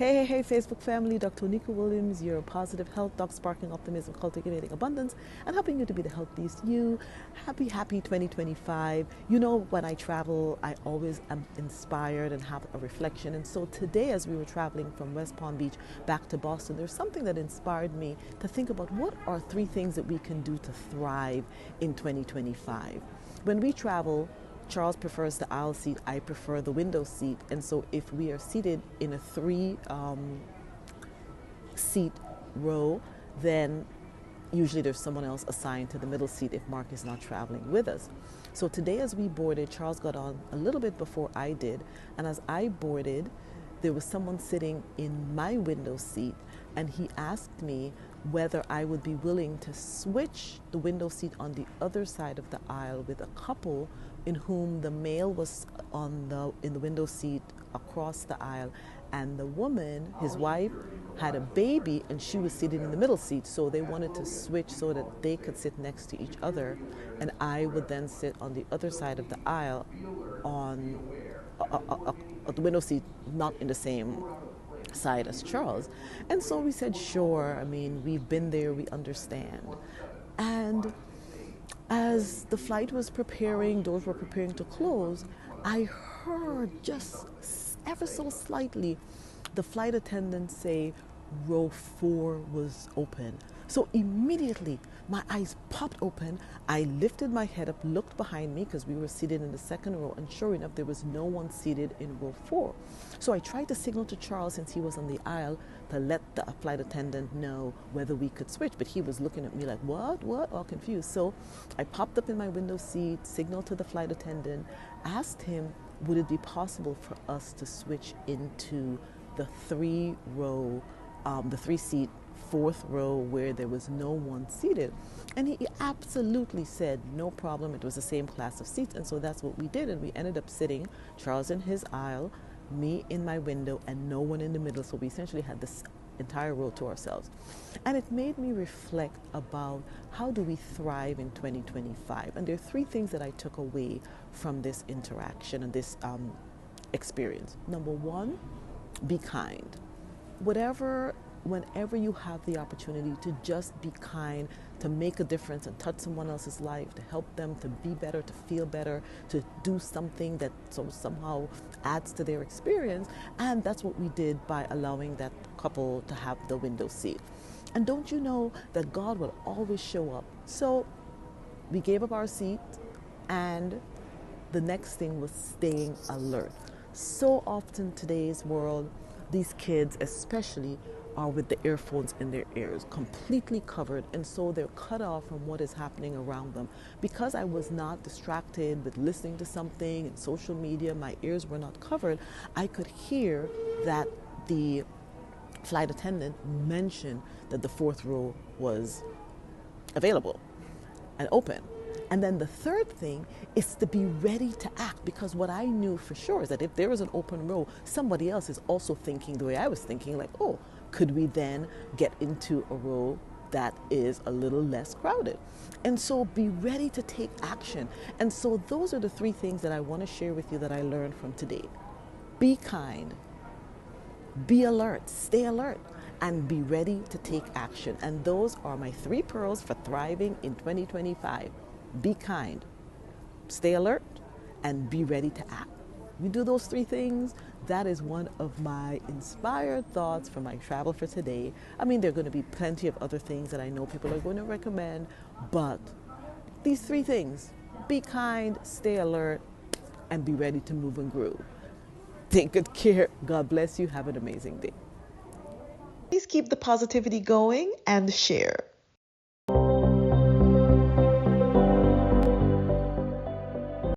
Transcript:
Hey, Facebook family, Dr. Oneeka Williams, your positive health doc, sparking optimism, cultivating abundance, and helping you to be the healthiest you. Happy 2025. You know, when I travel, I always am inspired and have a reflection. And so today, as we were traveling from West Palm Beach back to Boston, there's something that inspired me to think about what are 3 things that we can do to thrive in 2025. When we travel, Charles prefers the aisle seat, I prefer the window seat. And so if we are seated in a 3 seat row, then usually there's someone else assigned to the middle seat if Mark is not traveling with us. So today as we boarded, Charles got on a little bit before I did. And as I boarded, there was someone sitting in my window seat, and he asked me whether I would be willing to switch the window seat on the other side of the aisle with a couple in whom the male was in the window seat across the aisle, and the woman, his wife, had a baby and she was seated in the middle seat. So they wanted to switch so that they could sit next to each other, and I would then sit on the other side of the aisle on the window seat, not in the same side as Charles. And so we said, sure, I mean, we've been there, we understand. And as the flight was preparing, doors were preparing to close, I heard just ever so slightly the flight attendant say row 4 was open. So immediately my eyes popped open. I lifted my head up, looked behind me because we were seated in the second row, and sure enough, there was no one seated in row 4. So I tried to signal to Charles, since he was on the aisle, to let the flight attendant know whether we could switch, but he was looking at me like, what, all confused. So I popped up in my window seat, signaled to the flight attendant, asked him, would it be possible for us to switch into the 3 seat 4th row where there was no one seated? And he absolutely said no problem. It was the same class of seats, and so that's what we did. And we ended up sitting, Charles in his aisle, me in my window, and no one in the middle. So we essentially had this entire row to ourselves. And it made me reflect about how do we thrive in 2025. And there are 3 things that I took away from this interaction and this experience. Number 1, be kind. Whenever you have the opportunity to just be kind, to make a difference and touch someone else's life, to help them to be better, to feel better, to do something that somehow adds to their experience. And that's what we did by allowing that couple to have the window seat. And don't you know that God will always show up? So we gave up our seat, and the next thing was staying alert. So often today's world, these kids especially are with the earphones in their ears, completely covered, and so they're cut off from what is happening around them. Because I was not distracted with listening to something in social media, my ears were not covered, I could hear that the flight attendant mentioned that the 4th row was available and open. And then the third thing is to be ready to act, because what I knew for sure is that if there was an open row, somebody else is also thinking the way I was thinking, like, oh, could we then get into a row that is a little less crowded? And so be ready to take action. And so those are the 3 things that I want to share with you that I learned from today. Be kind, be alert, stay alert, and be ready to take action. And those are my 3 pearls for thriving in 2025. Be kind, stay alert, and be ready to act. You do those 3 things, that is one of my inspired thoughts for my travel for today. I mean, there are going to be plenty of other things that I know people are going to recommend, but these 3 things, be kind, stay alert, and be ready to move and groove. Take good care. God bless you. Have an amazing day. Please keep the positivity going and share.